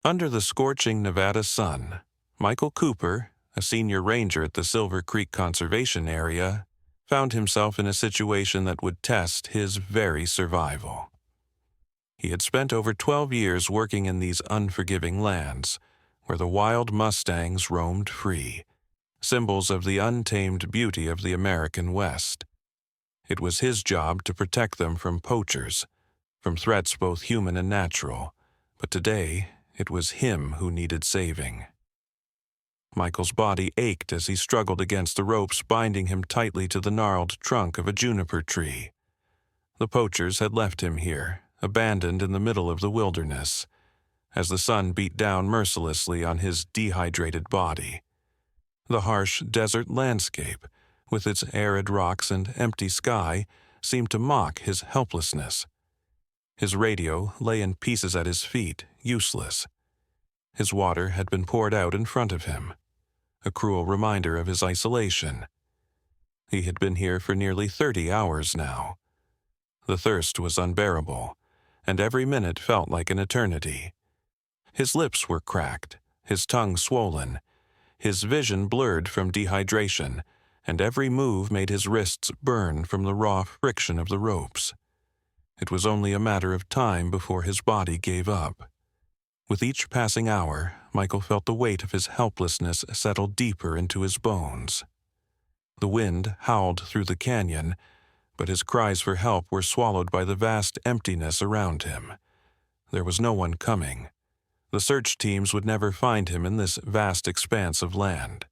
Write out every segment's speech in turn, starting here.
Under the scorching Nevada sun, Michael Cooper, a senior ranger at the Silver Creek Conservation Area, found himself in a situation that would test his very survival. He had spent over 12 years working in these unforgiving lands, where the wild Mustangs roamed free, symbols of the untamed beauty of the American West. It was his job to protect them from poachers, from threats both human and natural, but today it was him who needed saving. Michael's body ached as he struggled against the ropes binding him tightly to the gnarled trunk of a juniper tree. The poachers had left him here, abandoned in the middle of the wilderness, as the sun beat down mercilessly on his dehydrated body. The harsh desert landscape, with its arid rocks and empty sky, seemed to mock his helplessness. His radio lay in pieces at his feet, useless. His water had been poured out in front of him, a cruel reminder of his isolation. He had been here for nearly 30 hours now. The thirst was unbearable, and every minute felt like an eternity. His lips were cracked, his tongue swollen, his vision blurred from dehydration, and every move made his wrists burn from the raw friction of the ropes. It was only a matter of time before his body gave up. With each passing hour, Michael felt the weight of his helplessness settle deeper into his bones. The wind howled through the canyon, but his cries for help were swallowed by the vast emptiness around him. There was no one coming. The search teams would never find him in this vast expanse of land.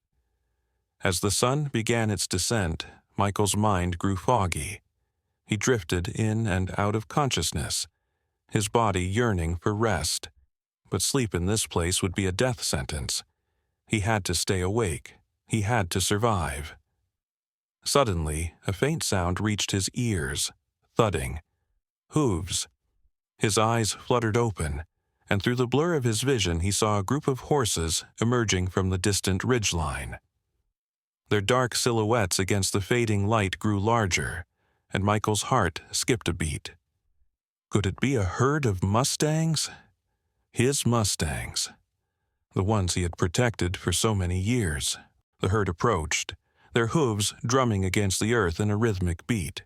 As the sun began its descent, Michael's mind grew foggy. He drifted in and out of consciousness, his body yearning for rest. But sleep in this place would be a death sentence. He had to stay awake. He had to survive. Suddenly, a faint sound reached his ears, thudding. Hooves. His eyes fluttered open, and through the blur of his vision he saw a group of horses emerging from the distant ridgeline. Their dark silhouettes against the fading light grew larger, and Michael's heart skipped a beat. Could it be a herd of Mustangs? His Mustangs. The ones he had protected for so many years. The herd approached, their hooves drumming against the earth in a rhythmic beat.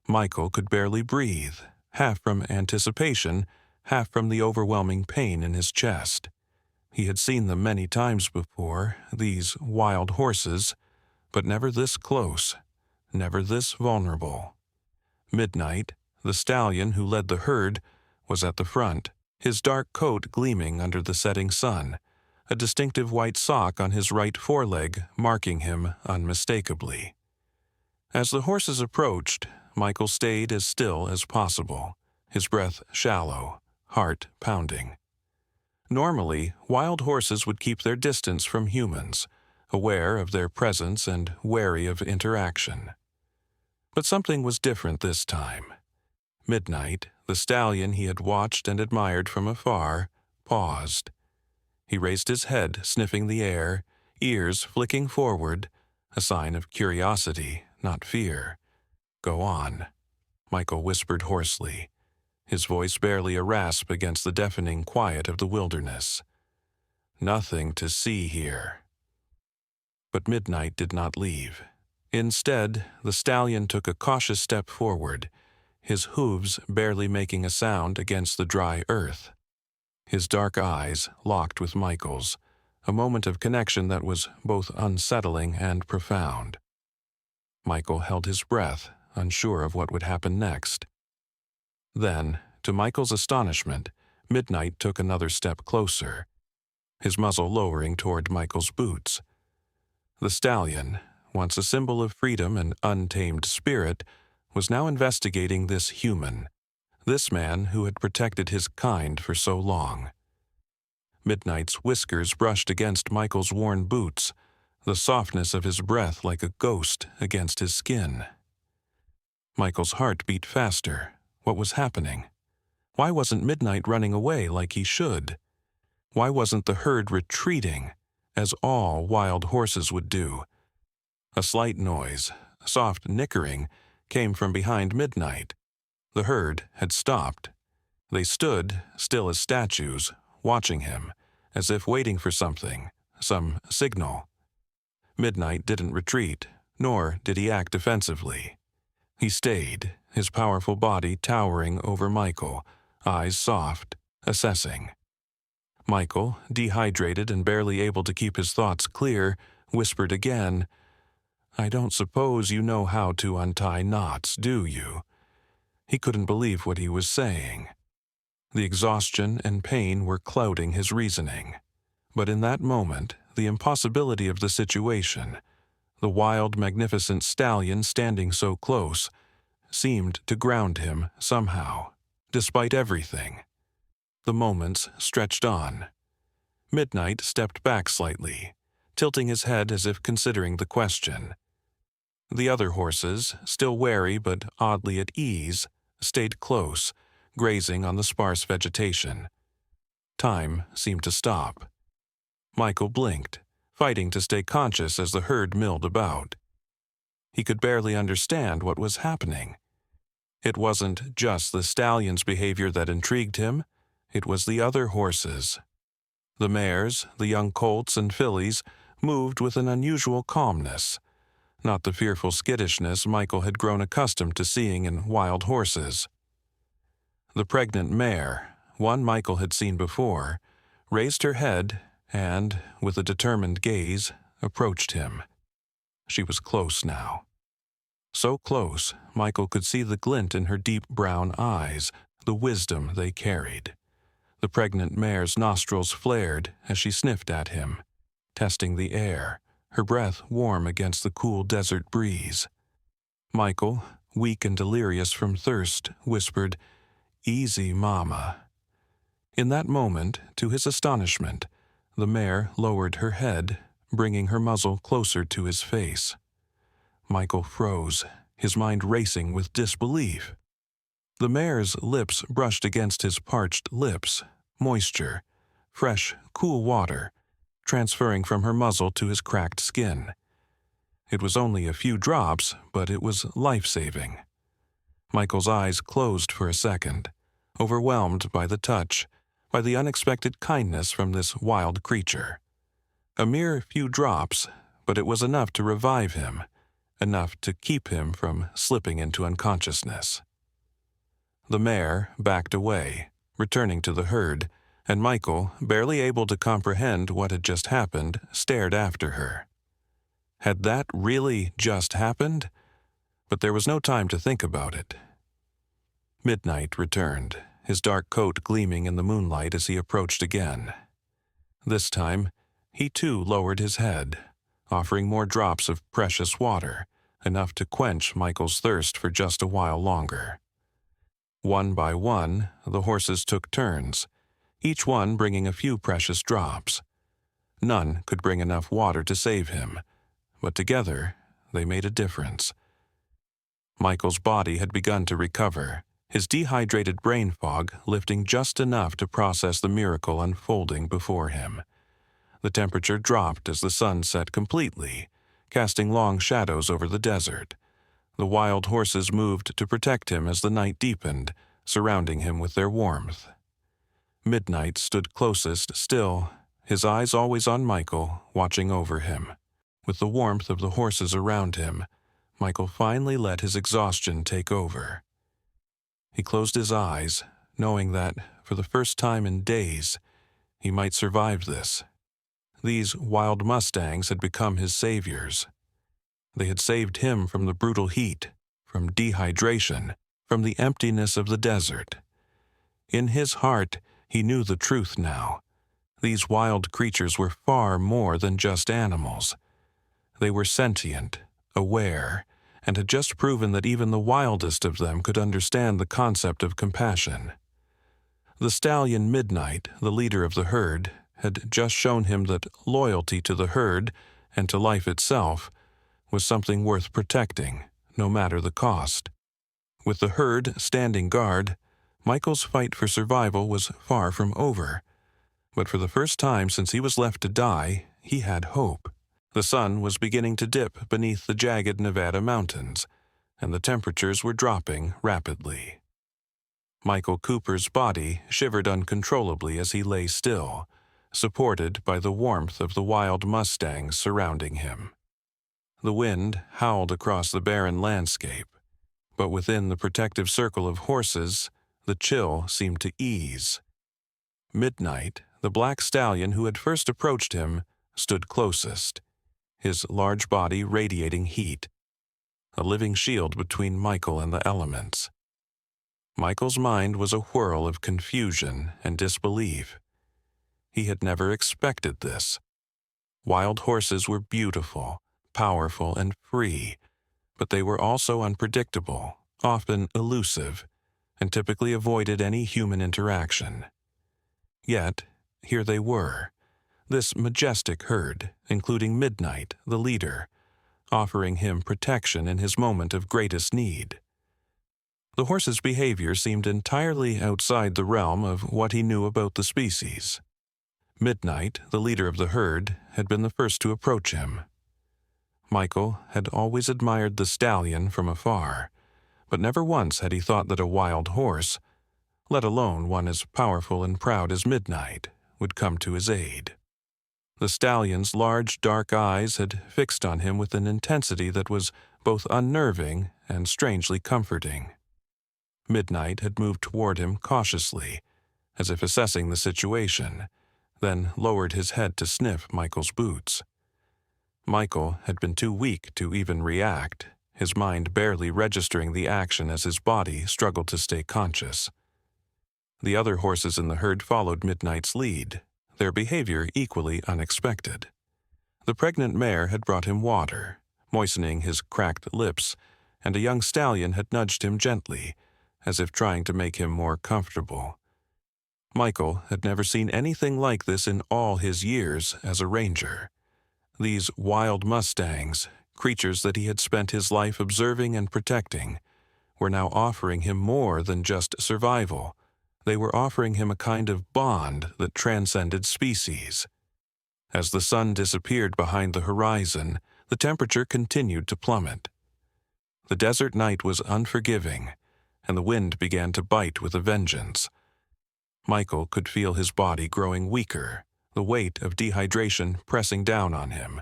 Michael could barely breathe, half from anticipation, half from the overwhelming pain in his chest. He had seen them many times before, these wild horses, but never this close, never this vulnerable. Midnight, the stallion who led the herd, was at the front, his dark coat gleaming under the setting sun, a distinctive white sock on his right foreleg marking him unmistakably. As the horses approached, Michael stayed as still as possible, his breath shallow, heart pounding. Normally, wild horses would keep their distance from humans, aware of their presence and wary of interaction. But something was different this time. Midnight, the stallion he had watched and admired from afar, paused. He raised his head, sniffing the air, ears flicking forward, a sign of curiosity, not fear. "Go on," Michael whispered hoarsely, his voice barely a rasp against the deafening quiet of the wilderness. "Nothing to see here." But Midnight did not leave. Instead, the stallion took a cautious step forward, his hooves barely making a sound against the dry earth. His dark eyes locked with Michael's, a moment of connection that was both unsettling and profound. Michael held his breath, unsure of what would happen next. Then, to Michael's astonishment, Midnight took another step closer, his muzzle lowering toward Michael's boots. The stallion, once a symbol of freedom and untamed spirit, was now investigating this human, this man who had protected his kind for so long. Midnight's whiskers brushed against Michael's worn boots, the softness of his breath like a ghost against his skin. Michael's heart beat faster. What was happening? Why wasn't Midnight running away like he should? Why wasn't the herd retreating, as all wild horses would do? A slight noise, soft nickering, came from behind Midnight. The herd had stopped. They stood, still as statues, watching him, as if waiting for something, some signal. Midnight didn't retreat, nor did he act defensively. He stayed, his powerful body towering over Michael, eyes soft, assessing. Michael, dehydrated and barely able to keep his thoughts clear, whispered again, "I don't suppose you know how to untie knots, do you?" He couldn't believe what he was saying. The exhaustion and pain were clouding his reasoning. But in that moment, the impossibility of the situation, the wild, magnificent stallion standing so close, seemed to ground him somehow, despite everything. The moments stretched on. Midnight stepped back slightly, tilting his head as if considering the question. The other horses, still wary but oddly at ease, stayed close, grazing on the sparse vegetation. Time seemed to stop. Michael blinked, fighting to stay conscious as the herd milled about. He could barely understand what was happening. It wasn't just the stallion's behavior that intrigued him, it was the other horses. The mares, the young colts and fillies, moved with an unusual calmness, not the fearful skittishness Michael had grown accustomed to seeing in wild horses. The pregnant mare, one Michael had seen before, raised her head and, with a determined gaze, approached him. She was close now. So close, Michael could see the glint in her deep brown eyes, the wisdom they carried. The pregnant mare's nostrils flared as she sniffed at him, testing the air, her breath warm against the cool desert breeze. Michael, weak and delirious from thirst, whispered, "Easy, Mama." In that moment, to his astonishment, the mare lowered her head, bringing her muzzle closer to his face. Michael froze, his mind racing with disbelief. The mare's lips brushed against his parched lips, moisture, fresh, cool water, transferring from her muzzle to his cracked skin. It was only a few drops, but it was life-saving. Michael's eyes closed for a second, overwhelmed by the touch, by the unexpected kindness from this wild creature. A mere few drops, but it was enough to revive him, enough to keep him from slipping into unconsciousness. The mare backed away, returning to the herd, and Michael, barely able to comprehend what had just happened, stared after her. Had that really just happened? But there was no time to think about it. Midnight returned, his dark coat gleaming in the moonlight as he approached again. This time, he too lowered his head, offering more drops of precious water, enough to quench Michael's thirst for just a while longer. One by one, the horses took turns, each one bringing a few precious drops. None could bring enough water to save him, but together they made a difference. Michael's body had begun to recover, his dehydrated brain fog lifting just enough to process the miracle unfolding before him. The temperature dropped as the sun set completely, casting long shadows over the desert. The wild horses moved to protect him as the night deepened, surrounding him with their warmth. Midnight stood closest still, his eyes always on Michael, watching over him. With the warmth of the horses around him, Michael finally let his exhaustion take over. He closed his eyes, knowing that, for the first time in days, he might survive this. These wild Mustangs had become his saviors. They had saved him from the brutal heat, from dehydration, from the emptiness of the desert. In his heart, he knew the truth now. These wild creatures were far more than just animals. They were sentient, aware, and had just proven that even the wildest of them could understand the concept of compassion. The stallion Midnight, the leader of the herd, had just shown him that loyalty to the herd and to life itself was something worth protecting, no matter the cost. With the herd standing guard, Michael's fight for survival was far from over. But for the first time since he was left to die, he had hope. The sun was beginning to dip beneath the jagged Nevada mountains, and the temperatures were dropping rapidly. Michael Cooper's body shivered uncontrollably as he lay still, supported by the warmth of the wild Mustangs surrounding him. The wind howled across the barren landscape, but within the protective circle of horses, the chill seemed to ease. Midnight, the black stallion who had first approached him, stood closest, his large body radiating heat, a living shield between Michael and the elements. Michael's mind was a whirl of confusion and disbelief. He had never expected this. Wild horses were beautiful, powerful, and free, but they were also unpredictable, often elusive, and typically avoided any human interaction. Yet, here they were, this majestic herd, including Midnight, the leader, offering him protection in his moment of greatest need. The horse's behavior seemed entirely outside the realm of what he knew about the species. Midnight, the leader of the herd, had been the first to approach him. Michael had always admired the stallion from afar, but never once had he thought that a wild horse, let alone one as powerful and proud as Midnight, would come to his aid. The stallion's large, dark eyes had fixed on him with an intensity that was both unnerving and strangely comforting. Midnight had moved toward him cautiously, as if assessing the situation, then lowered his head to sniff Michael's boots. Michael had been too weak to even react, his mind barely registering the action as his body struggled to stay conscious. The other horses in the herd followed Midnight's lead, their behavior equally unexpected. The pregnant mare had brought him water, moistening his cracked lips, and a young stallion had nudged him gently, as if trying to make him more comfortable. Michael had never seen anything like this in all his years as a ranger. These wild Mustangs, creatures that he had spent his life observing and protecting, were now offering him more than just survival. They were offering him a kind of bond that transcended species. As the sun disappeared behind the horizon, the temperature continued to plummet. The desert night was unforgiving, and the wind began to bite with a vengeance. Michael could feel his body growing weaker, the weight of dehydration pressing down on him,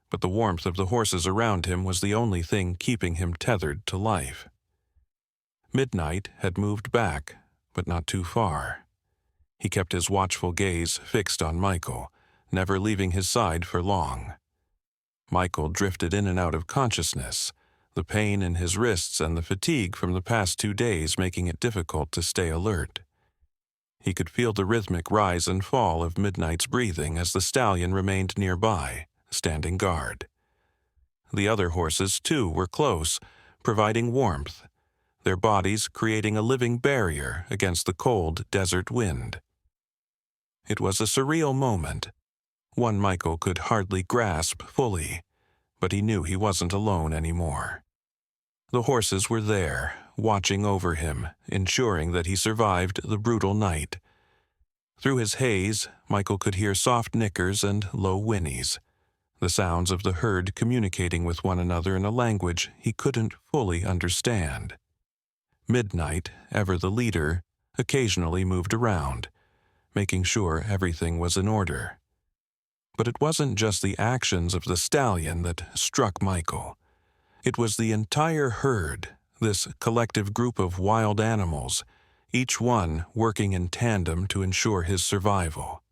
but the warmth of the horses around him was the only thing keeping him tethered to life. Midnight had moved back, but not too far. He kept his watchful gaze fixed on Michael, never leaving his side for long. Michael drifted in and out of consciousness, the pain in his wrists and the fatigue from the past 2 days making it difficult to stay alert. He could feel the rhythmic rise and fall of Midnight's breathing as the stallion remained nearby, standing guard. The other horses, too, were close, providing warmth, their bodies creating a living barrier against the cold desert wind. It was a surreal moment, one Michael could hardly grasp fully, but he knew he wasn't alone anymore. The horses were there, watching over him, ensuring that he survived the brutal night. Through his haze, Michael could hear soft nickers and low whinnies, the sounds of the herd communicating with one another in a language he couldn't fully understand. Midnight, ever the leader, occasionally moved around, making sure everything was in order. But it wasn't just the actions of the stallion that struck Michael. It was the entire herd, this collective group of wild animals, each one working in tandem to ensure his survival.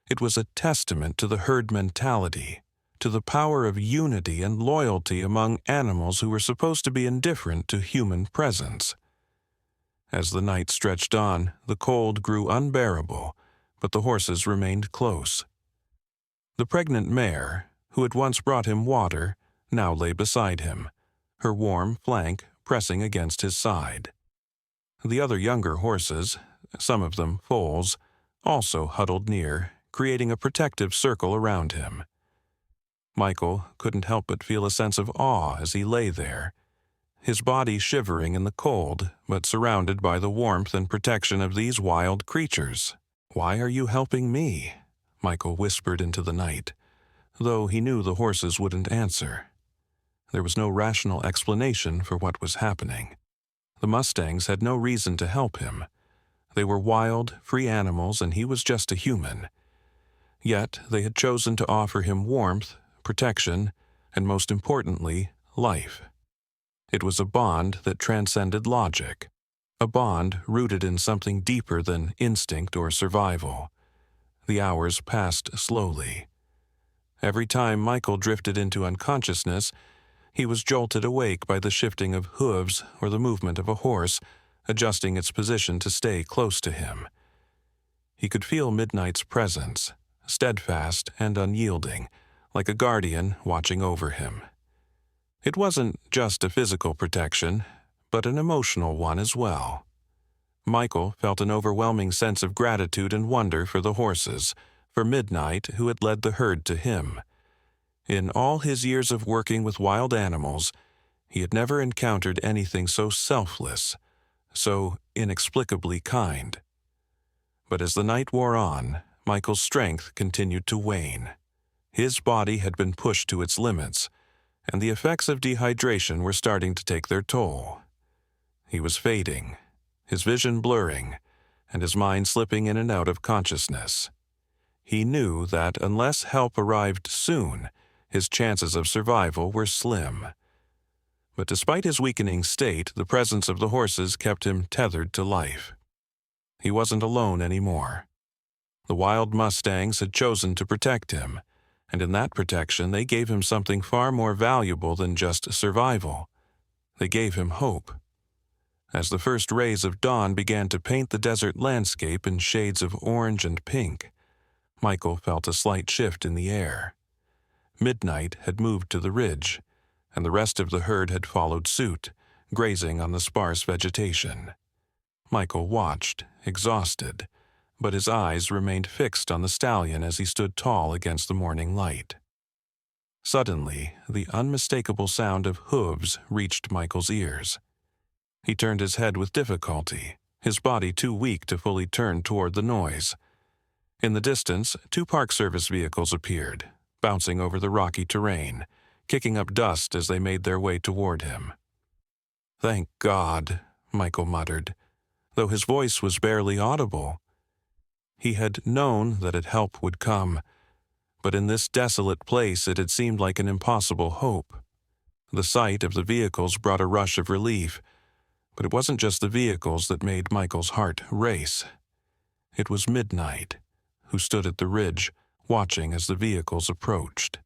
It was a testament to the herd mentality, to the power of unity and loyalty among animals who were supposed to be indifferent to human presence. As the night stretched on, the cold grew unbearable, but the horses remained close. The pregnant mare, who had once brought him water, now lay beside him, her warm flank pressing against his side. The other younger horses, some of them foals, also huddled near, creating a protective circle around him. Michael couldn't help but feel a sense of awe as he lay there, his body shivering in the cold, but surrounded by the warmth and protection of these wild creatures. "Why are you helping me?" Michael whispered into the night, though he knew the horses wouldn't answer. There was no rational explanation for what was happening. The Mustangs had no reason to help him. They were wild, free animals, and he was just a human. Yet they had chosen to offer him warmth, protection, and most importantly, life. It was a bond that transcended logic, a bond rooted in something deeper than instinct or survival. The hours passed slowly. Every time Michael drifted into unconsciousness, he was jolted awake by the shifting of hooves or the movement of a horse, adjusting its position to stay close to him. He could feel Midnight's presence, steadfast and unyielding, like a guardian watching over him. It wasn't just a physical protection, but an emotional one as well. Michael felt an overwhelming sense of gratitude and wonder for the horses, for Midnight, who had led the herd to him. In all his years of working with wild animals, he had never encountered anything so selfless, so inexplicably kind. But as the night wore on, Michael's strength continued to wane. His body had been pushed to its limits, and the effects of dehydration were starting to take their toll. He was fading, his vision blurring, and his mind slipping in and out of consciousness. He knew that unless help arrived soon, his chances of survival were slim. But despite his weakening state, the presence of the horses kept him tethered to life. He wasn't alone anymore. The wild Mustangs had chosen to protect him, and in that protection they gave him something far more valuable than just survival. They gave him hope. As the first rays of dawn began to paint the desert landscape in shades of orange and pink, Michael felt a slight shift in the air. Midnight had moved to the ridge, and the rest of the herd had followed suit, grazing on the sparse vegetation. Michael watched, exhausted, but his eyes remained fixed on the stallion as he stood tall against the morning light. Suddenly, the unmistakable sound of hooves reached Michael's ears. He turned his head with difficulty, his body too weak to fully turn toward the noise. In the distance, 2 Park Service vehicles appeared, bouncing over the rocky terrain, kicking up dust as they made their way toward him. "Thank God," Michael muttered, though his voice was barely audible. He had known that help would come, but in this desolate place it had seemed like an impossible hope. The sight of the vehicles brought a rush of relief, but it wasn't just the vehicles that made Michael's heart race. It was Midnight, who stood at the ridge, watching as the vehicles approached.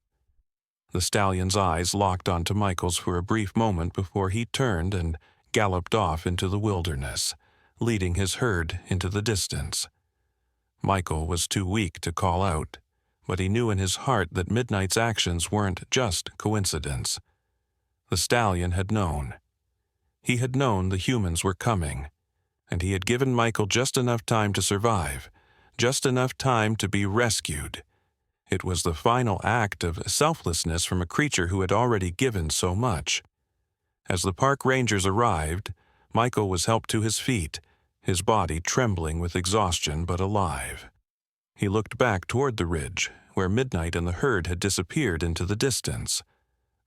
The stallion's eyes locked onto Michael's for a brief moment before he turned and galloped off into the wilderness, leading his herd into the distance. Michael was too weak to call out, but he knew in his heart that Midnight's actions weren't just coincidence. The stallion had known. He had known the humans were coming, and he had given Michael just enough time to survive, just enough time to be rescued. It was the final act of selflessness from a creature who had already given so much. As the park rangers arrived, Michael was helped to his feet, his body trembling with exhaustion but alive. He looked back toward the ridge, where Midnight and the herd had disappeared into the distance.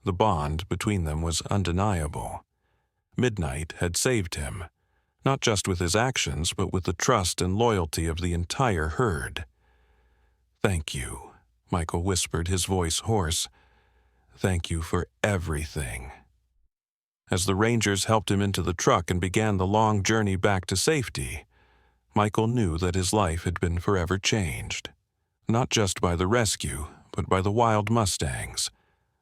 The bond between them was undeniable. Midnight had saved him, not just with his actions, but with the trust and loyalty of the entire herd. "Thank you," Michael whispered, his voice hoarse. "Thank you for everything." As the rangers helped him into the truck and began the long journey back to safety, Michael knew that his life had been forever changed. Not just by the rescue, but by the wild Mustangs,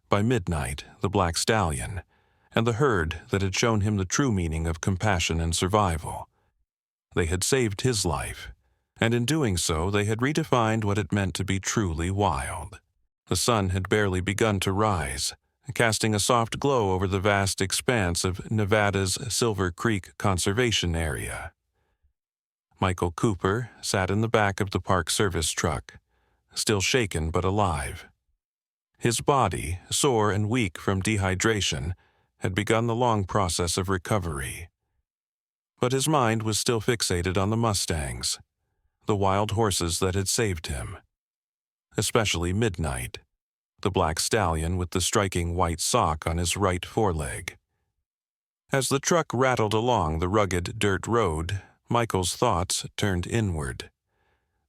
by Midnight, the black stallion, and the herd that had shown him the true meaning of compassion and survival. They had saved his life, and in doing so they had redefined what it meant to be truly wild. The sun had barely begun to rise, casting a soft glow over the vast expanse of Nevada's Silver Creek Conservation Area. Michael Cooper sat in the back of the Park Service truck, still shaken but alive. His body, sore and weak from dehydration, had begun the long process of recovery. But his mind was still fixated on the Mustangs, the wild horses that had saved him. Especially Midnight, the black stallion with the striking white sock on his right foreleg. As the truck rattled along the rugged dirt road, Michael's thoughts turned inward.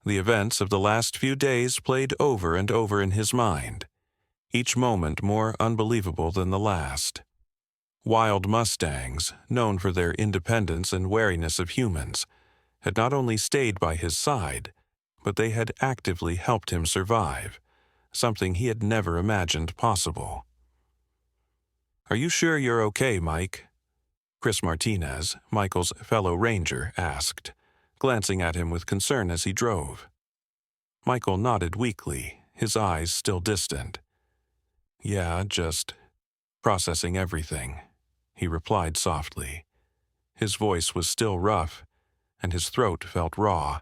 The events of the last few days played over and over in his mind, each moment more unbelievable than the last. Wild Mustangs, known for their independence and wariness of humans, had not only stayed by his side, but they had actively helped him survive, something he had never imagined possible. "Are you sure you're okay, Mike?" Chris Martinez, Michael's fellow ranger, asked, glancing at him with concern as he drove. Michael nodded weakly, his eyes still distant. "Yeah, just processing everything," he replied softly. His voice was still rough, and his throat felt raw,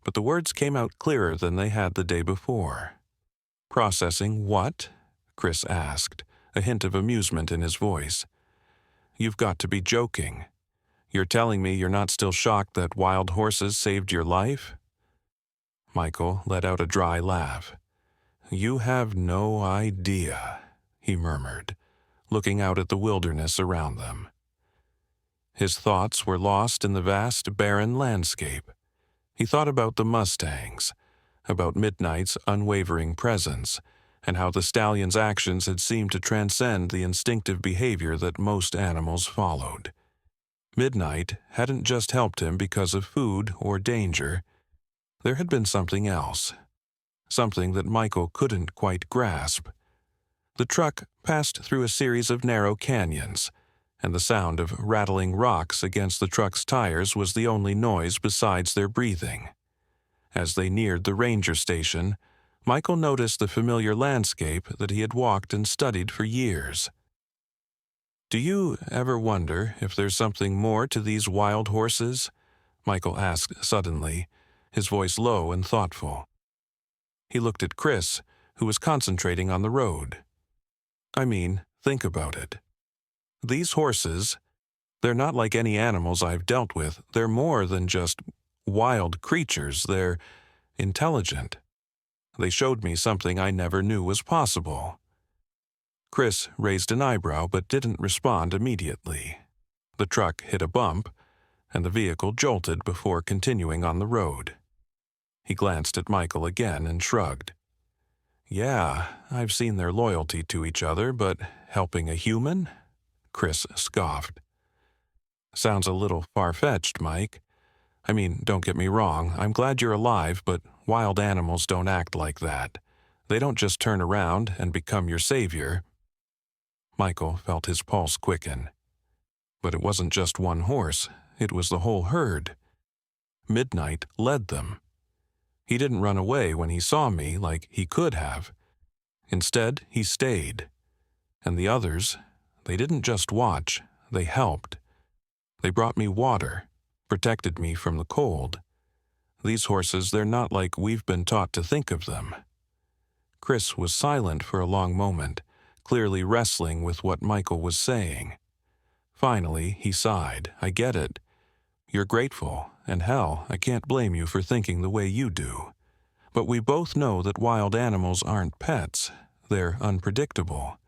but the words came out clearer than they had the day before. "Processing what?" Chris asked, a hint of amusement in his voice. "You've got to be joking. You're telling me you're not still shocked that wild horses saved your life?" Michael let out a dry laugh. "You have no idea," he murmured, looking out at the wilderness around them. His thoughts were lost in the vast, barren landscape. He thought about the Mustangs, about Midnight's unwavering presence, and how the stallion's actions had seemed to transcend the instinctive behavior that most animals followed. Midnight hadn't just helped him because of food or danger. There had been something else, something that Michael couldn't quite grasp. The truck passed through a series of narrow canyons, and the sound of rattling rocks against the truck's tires was the only noise besides their breathing. As they neared the ranger station, Michael noticed the familiar landscape that he had walked and studied for years. "Do you ever wonder if there's something more to these wild horses?" Michael asked suddenly, his voice low and thoughtful. He looked at Chris, who was concentrating on the road. "I mean, think about it. These horses, they're not like any animals I've dealt with. They're more than just wild creatures. They're intelligent. They showed me something I never knew was possible." Chris raised an eyebrow but didn't respond immediately. The truck hit a bump, and the vehicle jolted before continuing on the road. He glanced at Michael again and shrugged. "Yeah, I've seen their loyalty to each other, but helping a human?" Chris scoffed. "Sounds a little far-fetched, Mike. I mean, don't get me wrong, I'm glad you're alive, but wild animals don't act like that. They don't just turn around and become your savior." Michael felt his pulse quicken. But it wasn't just one horse, it was the whole herd. Midnight led them. He didn't run away when he saw me like he could have. Instead, he stayed. And the others, they didn't just watch, they helped. They brought me water, protected me from the cold. These horses, they're not like we've been taught to think of them." Chris was silent for a long moment, clearly wrestling with what Michael was saying. Finally, he sighed. "I get it. You're grateful, and hell, I can't blame you for thinking the way you do. But we both know that wild animals aren't pets. They're unpredictable.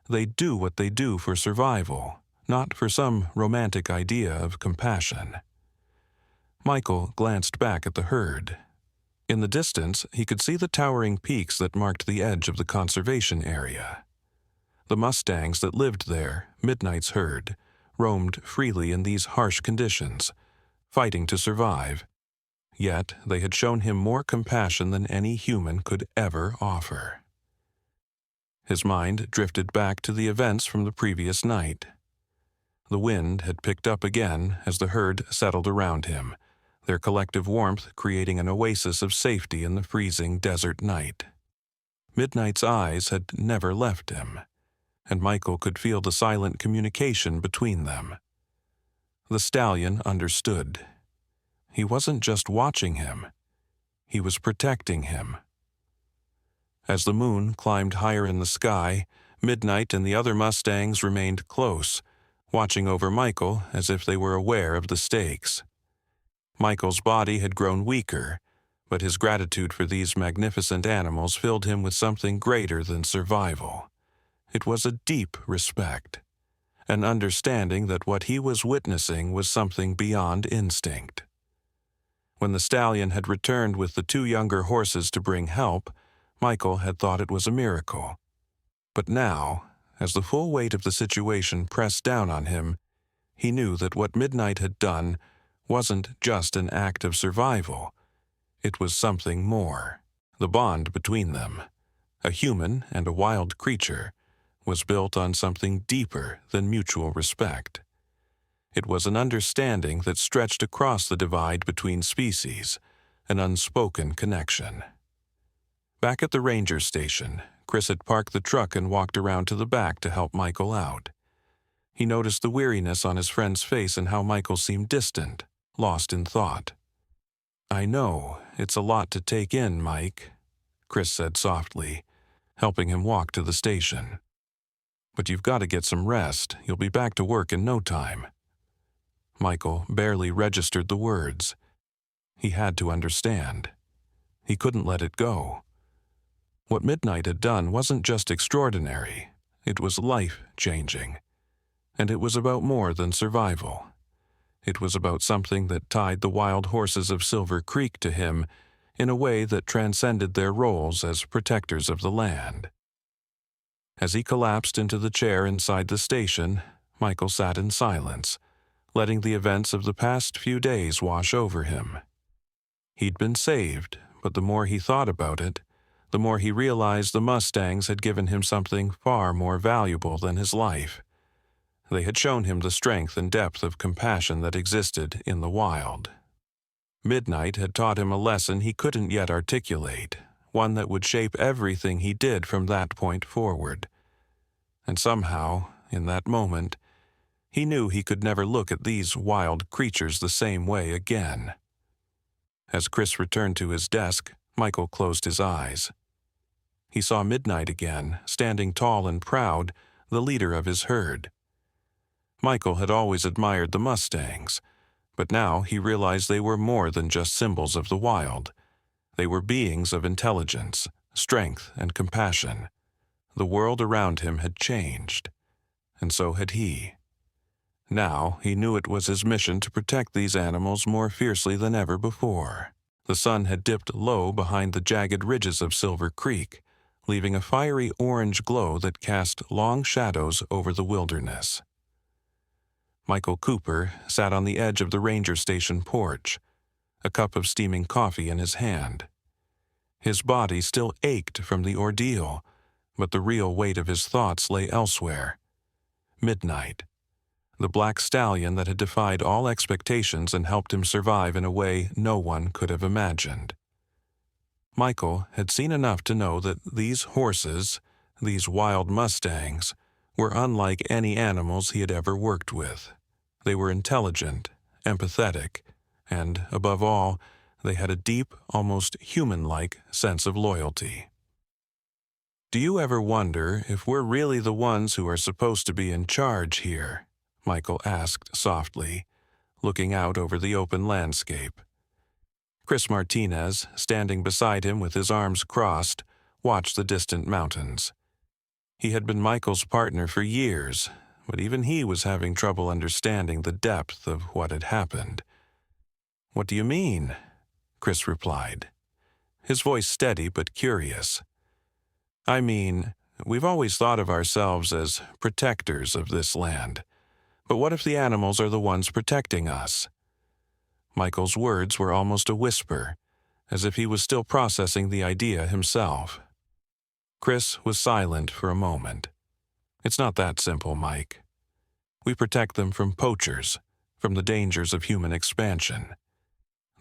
They do what they do for survival, not for some romantic idea of compassion." Michael glanced back at the herd. In the distance, he could see the towering peaks that marked the edge of the conservation area. The Mustangs that lived there, Midnight's herd, roamed freely in these harsh conditions, fighting to survive. Yet they had shown him more compassion than any human could ever offer. His mind drifted back to the events from the previous night. The wind had picked up again as the herd settled around him, their collective warmth creating an oasis of safety in the freezing desert night. Midnight's eyes had never left him, and Michael could feel the silent communication between them. The stallion understood. He wasn't just watching him, he was protecting him. As the moon climbed higher in the sky, Midnight and the other Mustangs remained close, watching over Michael as if they were aware of the stakes. Michael's body had grown weaker, but his gratitude for these magnificent animals filled him with something greater than survival. It was a deep respect, an understanding that what he was witnessing was something beyond instinct. When the stallion had returned with the 2 younger horses to bring help, Michael had thought it was a miracle. But now, as the full weight of the situation pressed down on him, he knew that what Midnight had done wasn't just an act of survival. It was something more. The bond between them, a human and a wild creature, was built on something deeper than mutual respect. It was an understanding that stretched across the divide between species, an unspoken connection. Back at the ranger station, Chris had parked the truck and walked around to the back to help Michael out. He noticed the weariness on his friend's face and how Michael seemed distant, lost in thought. "I know, it's a lot to take in, Mike," Chris said softly, helping him walk to the station. "But you've got to get some rest. You'll be back to work in no time." Michael barely registered the words. He had to understand. He couldn't let it go. What Midnight had done wasn't just extraordinary, it was life-changing. And it was about more than survival. It was about something that tied the wild horses of Silver Creek to him in a way that transcended their roles as protectors of the land. As he collapsed into the chair inside the station, Michael sat in silence, letting the events of the past few days wash over him. He'd been saved, but the more he thought about it, the more he realized the Mustangs had given him something far more valuable than his life. They had shown him the strength and depth of compassion that existed in the wild. Midnight had taught him a lesson he couldn't yet articulate, one that would shape everything he did from that point forward. And somehow, in that moment, he knew he could never look at these wild creatures the same way again. As Chris returned to his desk, Michael closed his eyes. He saw Midnight again, standing tall and proud, the leader of his herd. Michael had always admired the Mustangs, but now he realized they were more than just symbols of the wild. They were beings of intelligence, strength, and compassion. The world around him had changed, and so had he. Now he knew it was his mission to protect these animals more fiercely than ever before. The sun had dipped low behind the jagged ridges of Silver Creek, leaving a fiery orange glow that cast long shadows over the wilderness. Michael Cooper sat on the edge of the ranger station porch, a cup of steaming coffee in his hand. His body still ached from the ordeal, but the real weight of his thoughts lay elsewhere. Midnight, the black stallion that had defied all expectations and helped him survive in a way no one could have imagined. Michael had seen enough to know that these horses, these wild Mustangs, were unlike any animals he had ever worked with. They were intelligent, empathetic, and, above all, they had a deep, almost human-like sense of loyalty. "Do you ever wonder if we're really the ones who are supposed to be in charge here?" Michael asked softly, looking out over the open landscape. Chris Martinez, standing beside him with his arms crossed, watched the distant mountains. He had been Michael's partner for years, but even he was having trouble understanding the depth of what had happened. "What do you mean?" Chris replied, his voice steady but curious. "I mean, we've always thought of ourselves as protectors of this land. But what if the animals are the ones protecting us?" Michael's words were almost a whisper, as if he was still processing the idea himself. Chris was silent for a moment. "It's not that simple, Mike. We protect them from poachers, from the dangers of human expansion.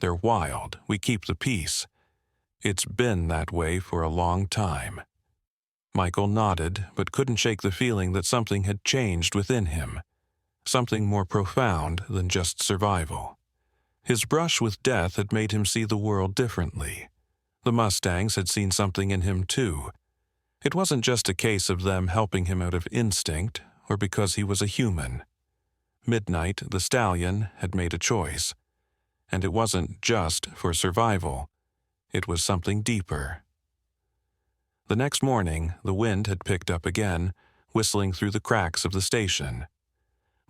They're wild. We keep the peace. It's been that way for a long time." Michael nodded, but couldn't shake the feeling that something had changed within him, something more profound than just survival. His brush with death had made him see the world differently. The Mustangs had seen something in him too. It wasn't just a case of them helping him out of instinct or because he was a human. Midnight, the stallion, had made a choice. And it wasn't just for survival. It was something deeper. The next morning, the wind had picked up again, whistling through the cracks of the station.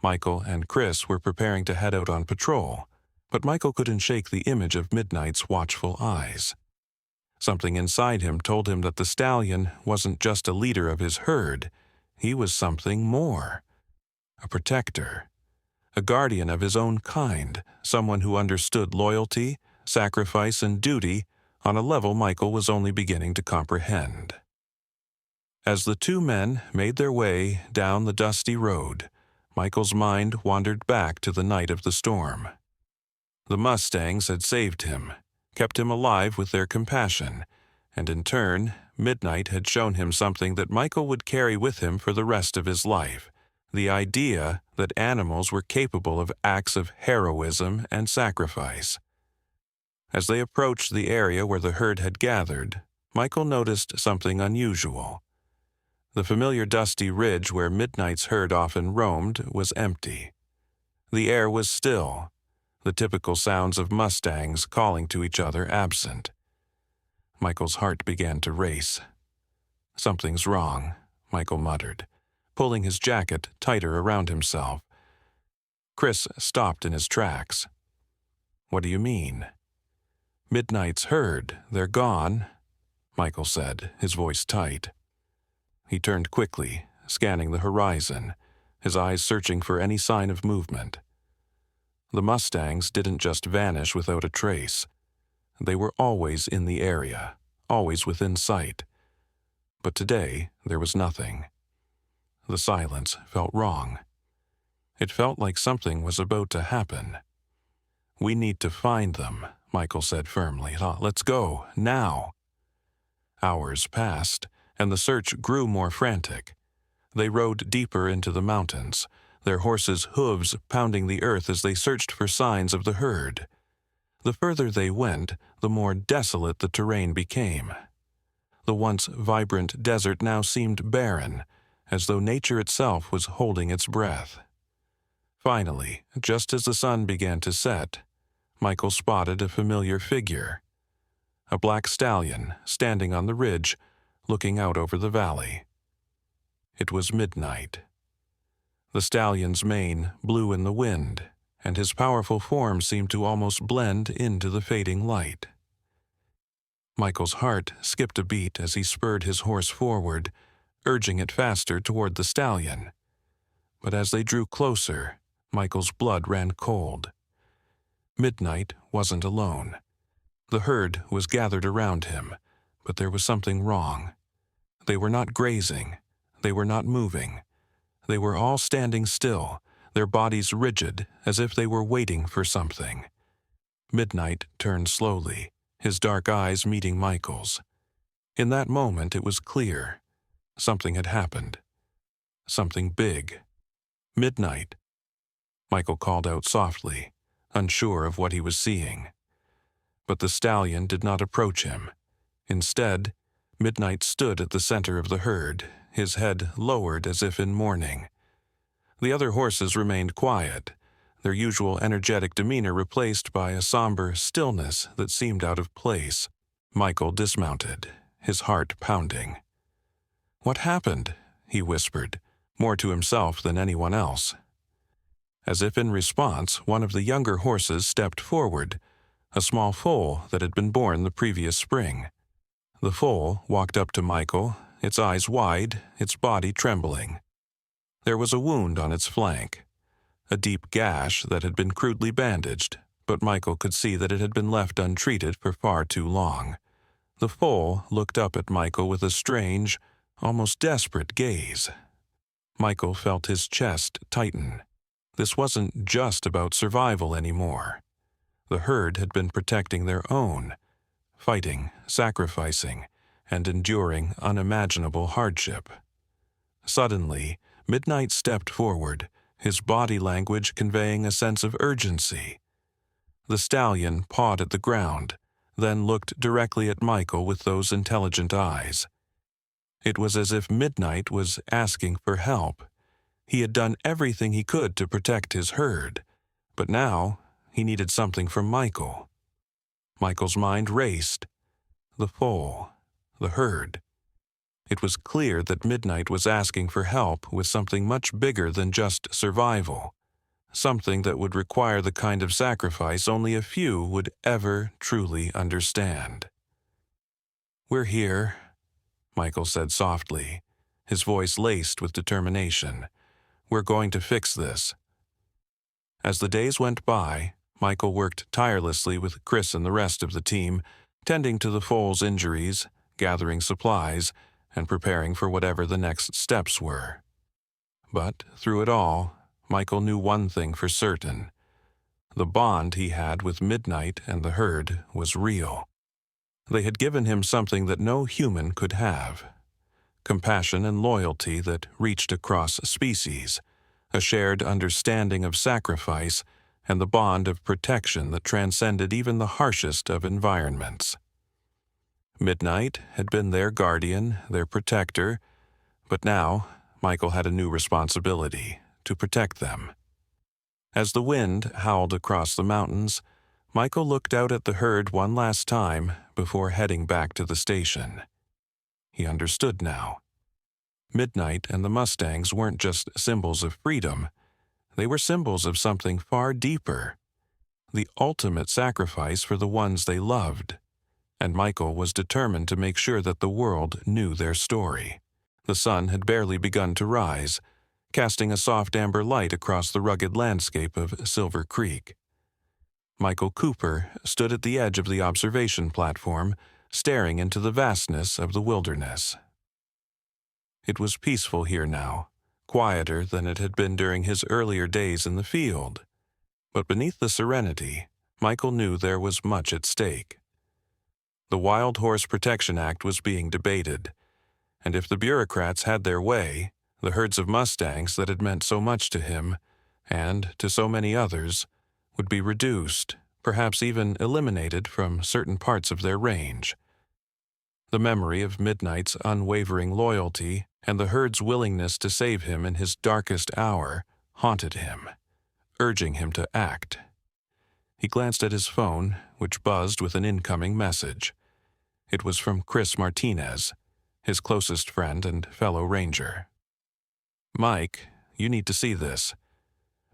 Michael and Chris were preparing to head out on patrol, but Michael couldn't shake the image of Midnight's watchful eyes. Something inside him told him that the stallion wasn't just a leader of his herd, he was something more. A protector, a guardian of his own kind, someone who understood loyalty, sacrifice, and duty on a level Michael was only beginning to comprehend. As the two men made their way down the dusty road, Michael's mind wandered back to the night of the storm. The Mustangs had saved him, kept him alive with their compassion, and in turn, Midnight had shown him something that Michael would carry with him for the rest of his life, the idea that animals were capable of acts of heroism and sacrifice. As they approached the area where the herd had gathered, Michael noticed something unusual. The familiar dusty ridge where Midnight's herd often roamed was empty. The air was still, the typical sounds of Mustangs calling to each other absent. Michael's heart began to race. "Something's wrong," Michael muttered, pulling his jacket tighter around himself. Chris stopped in his tracks. "What do you mean?" "Midnight's herd, they're gone," Michael said, his voice tight. He turned quickly, scanning the horizon, his eyes searching for any sign of movement. The Mustangs didn't just vanish without a trace. They were always in the area, always within sight. But today, there was nothing. The silence felt wrong. It felt like something was about to happen. "We need to find them," Michael said firmly. "Let's go, now." Hours passed, and the search grew more frantic. They rode deeper into the mountains, their horses' hooves pounding the earth as they searched for signs of the herd. The further they went, the more desolate the terrain became. The once vibrant desert now seemed barren, as though nature itself was holding its breath. Finally, just as the sun began to set, Michael spotted a familiar figure. A black stallion standing on the ridge, looking out over the valley. It was Midnight. The stallion's mane blew in the wind, and his powerful form seemed to almost blend into the fading light. Michael's heart skipped a beat as he spurred his horse forward, urging it faster toward the stallion. But as they drew closer, Michael's blood ran cold. Midnight wasn't alone. The herd was gathered around him, but there was something wrong. They were not grazing. They were not moving. They were all standing still, their bodies rigid, as if they were waiting for something. Midnight turned slowly, his dark eyes meeting Michael's. In that moment it was clear. Something had happened. Something big. "Midnight," Michael called out softly, unsure of what he was seeing. But the stallion did not approach him. Instead, Midnight stood at the center of the herd, his head lowered as if in mourning. The other horses remained quiet, their usual energetic demeanor replaced by a somber stillness that seemed out of place. Michael dismounted, his heart pounding. "What happened?" he whispered, more to himself than anyone else. As if in response, one of the younger horses stepped forward, a small foal that had been born the previous spring. The foal walked up to Michael, its eyes wide, its body trembling. There was a wound on its flank, a deep gash that had been crudely bandaged, but Michael could see that it had been left untreated for far too long. The foal looked up at Michael with a strange, almost desperate gaze. Michael felt his chest tighten. This wasn't just about survival anymore. The herd had been protecting their own, fighting, sacrificing, and enduring unimaginable hardship. Suddenly, Midnight stepped forward, his body language conveying a sense of urgency. The stallion pawed at the ground, then looked directly at Michael with those intelligent eyes. It was as if Midnight was asking for help. He had done everything he could to protect his herd, but now he needed something from Michael. Michael's mind raced. The foal, the herd. It was clear that Midnight was asking for help with something much bigger than just survival, something that would require the kind of sacrifice only a few would ever truly understand. "We're here," Michael said softly, his voice laced with determination. "We're going to fix this." As the days went by, Michael worked tirelessly with Chris and the rest of the team, tending to the foal's injuries, gathering supplies, and preparing for whatever the next steps were. But through it all, Michael knew one thing for certain. The bond he had with Midnight and the herd was real. They had given him something that no human could have: compassion and loyalty that reached across species, a shared understanding of sacrifice, and the bond of protection that transcended even the harshest of environments. Midnight had been their guardian, their protector, but now Michael had a new responsibility: to protect them. As the wind howled across the mountains, Michael looked out at the herd one last time before heading back to the station. He understood now. Midnight and the Mustangs weren't just symbols of freedom. They were symbols of something far deeper: the ultimate sacrifice for the ones they loved. And Michael was determined to make sure that the world knew their story. The sun had barely begun to rise, casting a soft amber light across the rugged landscape of Silver Creek. Michael Cooper stood at the edge of the observation platform, staring into the vastness of the wilderness. It was peaceful here now, quieter than it had been during his earlier days in the field. But beneath the serenity, Michael knew there was much at stake. The Wild Horse Protection Act was being debated, and if the bureaucrats had their way, the herds of Mustangs that had meant so much to him, and to so many others, would be reduced, perhaps even eliminated from certain parts of their range. The memory of Midnight's unwavering loyalty and the herd's willingness to save him in his darkest hour haunted him, urging him to act. He glanced at his phone, which buzzed with an incoming message. It was from Chris Martinez, his closest friend and fellow ranger. "Mike, you need to see this.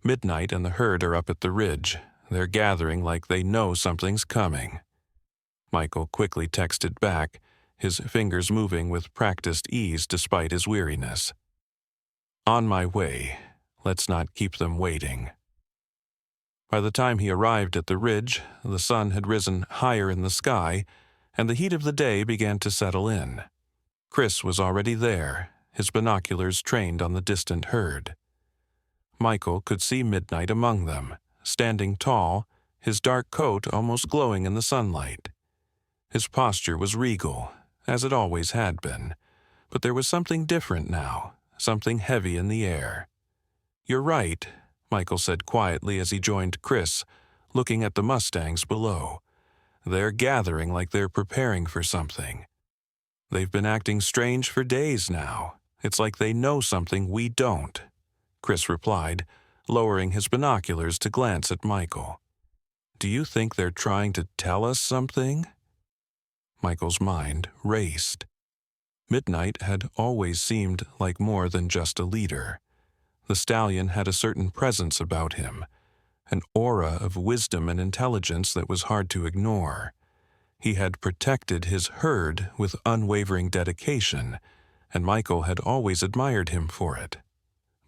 Midnight and the herd are up at the ridge. They're gathering like they know something's coming." Michael quickly texted back, his fingers moving with practiced ease despite his weariness. "On my way. Let's not keep them waiting." By the time he arrived at the ridge, the sun had risen higher in the sky, and the heat of the day began to settle in. Chris was already there, his binoculars trained on the distant herd. Michael could see Midnight among them, standing tall, his dark coat almost glowing in the sunlight. His posture was regal, as it always had been, but there was something different now, something heavy in the air. "You're right," Michael said quietly as he joined Chris, looking at the Mustangs below. "They're gathering like they're preparing for something. They've been acting strange for days now. It's like they know something we don't," Chris replied, lowering his binoculars to glance at Michael. "Do you think they're trying to tell us something?" Michael's mind raced. Midnight had always seemed like more than just a leader. The stallion had a certain presence about him, an aura of wisdom and intelligence that was hard to ignore. He had protected his herd with unwavering dedication, and Michael had always admired him for it.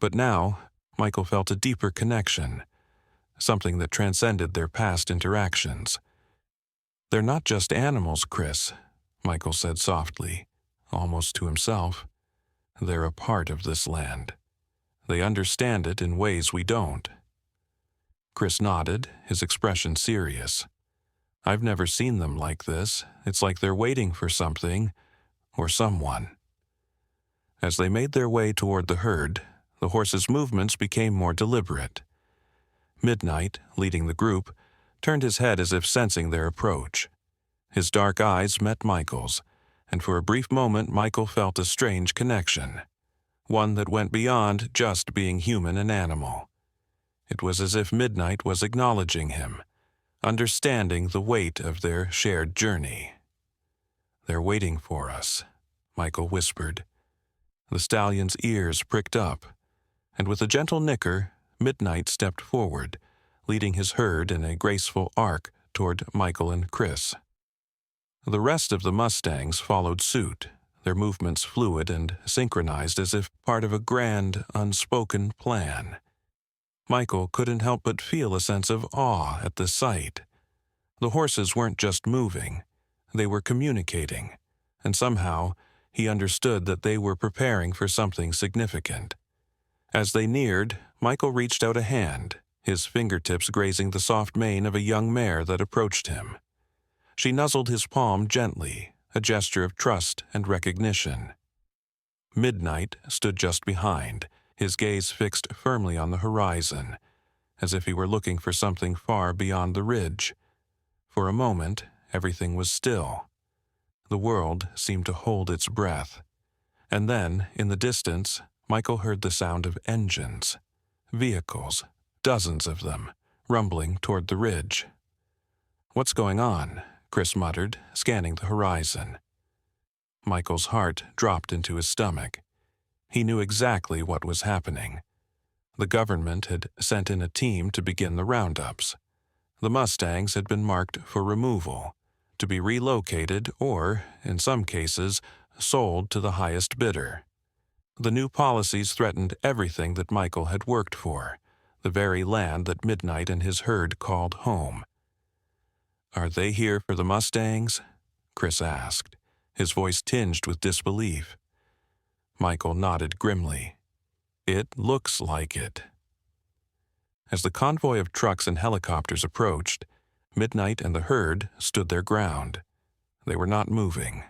But now, Michael felt a deeper connection, something that transcended their past interactions. "They're not just animals, Chris," Michael said softly, almost to himself. "They're a part of this land. They understand it in ways we don't." Chris nodded, his expression serious. "I've never seen them like this. It's like they're waiting for something, or someone." As they made their way toward the herd, the horses' movements became more deliberate. Midnight, leading the group, turned his head as if sensing their approach. His dark eyes met Michael's, and for a brief moment Michael felt a strange connection, one that went beyond just being human and animal. It was as if Midnight was acknowledging him, understanding the weight of their shared journey. "They're waiting for us," Michael whispered. The stallion's ears pricked up, and with a gentle nicker, Midnight stepped forward, leading his herd in a graceful arc toward Michael and Chris. The rest of the Mustangs followed suit, their movements fluid and synchronized as if part of a grand, unspoken plan. Michael couldn't help but feel a sense of awe at the sight. The horses weren't just moving, they were communicating, and somehow he understood that they were preparing for something significant. As they neared, Michael reached out a hand, his fingertips grazing the soft mane of a young mare that approached him. She nuzzled his palm gently, a gesture of trust and recognition. Midnight stood just behind, his gaze fixed firmly on the horizon, as if he were looking for something far beyond the ridge. For a moment, everything was still. The world seemed to hold its breath. And then, in the distance, Michael heard the sound of engines, vehicles, dozens of them, rumbling toward the ridge. "What's going on?" Chris muttered, scanning the horizon. Michael's heart dropped into his stomach. He knew exactly what was happening. The government had sent in a team to begin the roundups. The Mustangs had been marked for removal, to be relocated or, in some cases, sold to the highest bidder. The new policies threatened everything that Michael had worked for, the very land that Midnight and his herd called home. "Are they here for the Mustangs?" Chris asked, his voice tinged with disbelief. Michael nodded grimly. "It looks like it." As the convoy of trucks and helicopters approached, Midnight and the herd stood their ground. They were not moving.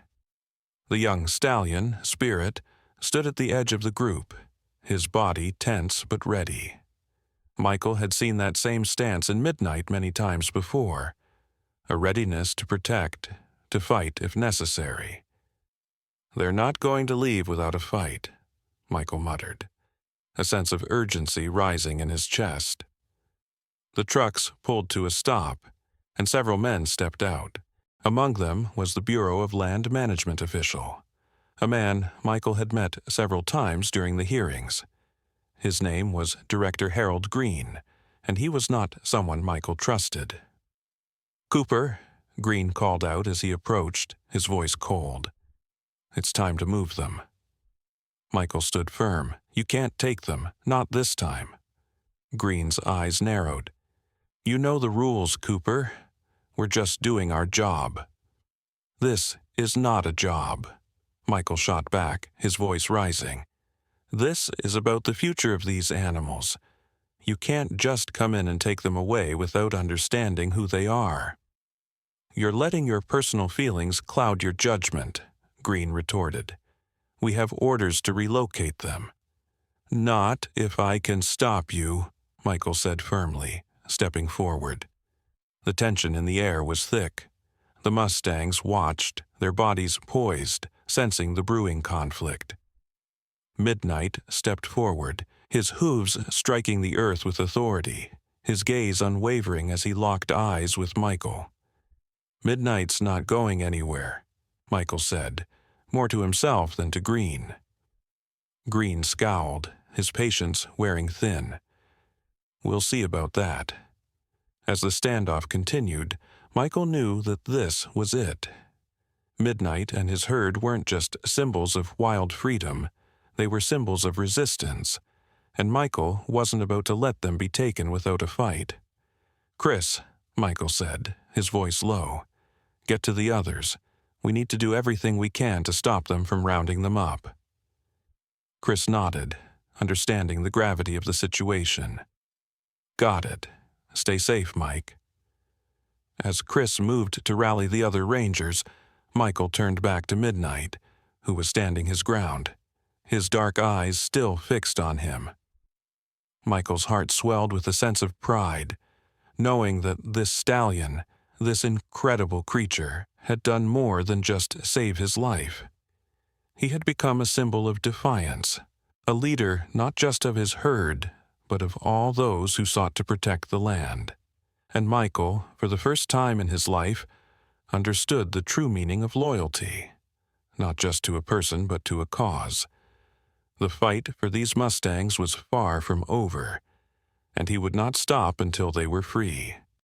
The young stallion, Spirit, stood at the edge of the group, his body tense but ready. Michael had seen that same stance in Midnight many times before, a readiness to protect, to fight if necessary. "They're not going to leave without a fight," Michael muttered, a sense of urgency rising in his chest. The trucks pulled to a stop, and several men stepped out. Among them was the Bureau of Land Management official, a man Michael had met several times during the hearings. His name was Director Harold Green, and he was not someone Michael trusted. "Cooper," Green called out as he approached, his voice cold. "It's time to move them." Michael stood firm. "You can't take them, not this time." Green's eyes narrowed. "You know the rules, Cooper. We're just doing our job." "This is not a job," Michael shot back, his voice rising. "This is about the future of these animals. You can't just come in and take them away without understanding who they are." "You're letting your personal feelings cloud your judgment," Green retorted. "We have orders to relocate them." "Not if I can stop you," Michael said firmly, stepping forward. The tension in the air was thick. The Mustangs watched, their bodies poised, sensing the brewing conflict. Midnight stepped forward, his hooves striking the earth with authority, his gaze unwavering as he locked eyes with Michael. "Midnight's not going anywhere," Michael said, more to himself than to Green. Green scowled, his patience wearing thin. "We'll see about that." As the standoff continued, Michael knew that this was it. Midnight and his herd weren't just symbols of wild freedom, they were symbols of resistance, and Michael wasn't about to let them be taken without a fight. "Chris," Michael said, his voice low, "get to the others. We need to do everything we can to stop them from rounding them up." Chris nodded, understanding the gravity of the situation. "Got it. Stay safe, Mike." As Chris moved to rally the other rangers, Michael turned back to Midnight, who was standing his ground, his dark eyes still fixed on him. Michael's heart swelled with a sense of pride, knowing that this stallion, this incredible creature, had done more than just save his life. He had become a symbol of defiance, a leader not just of his herd, but of all those who sought to protect the land. And Michael, for the first time in his life, understood the true meaning of loyalty. not just to a person but to a cause. The fight for these Mustangs was far from over, and he would not stop until they were free.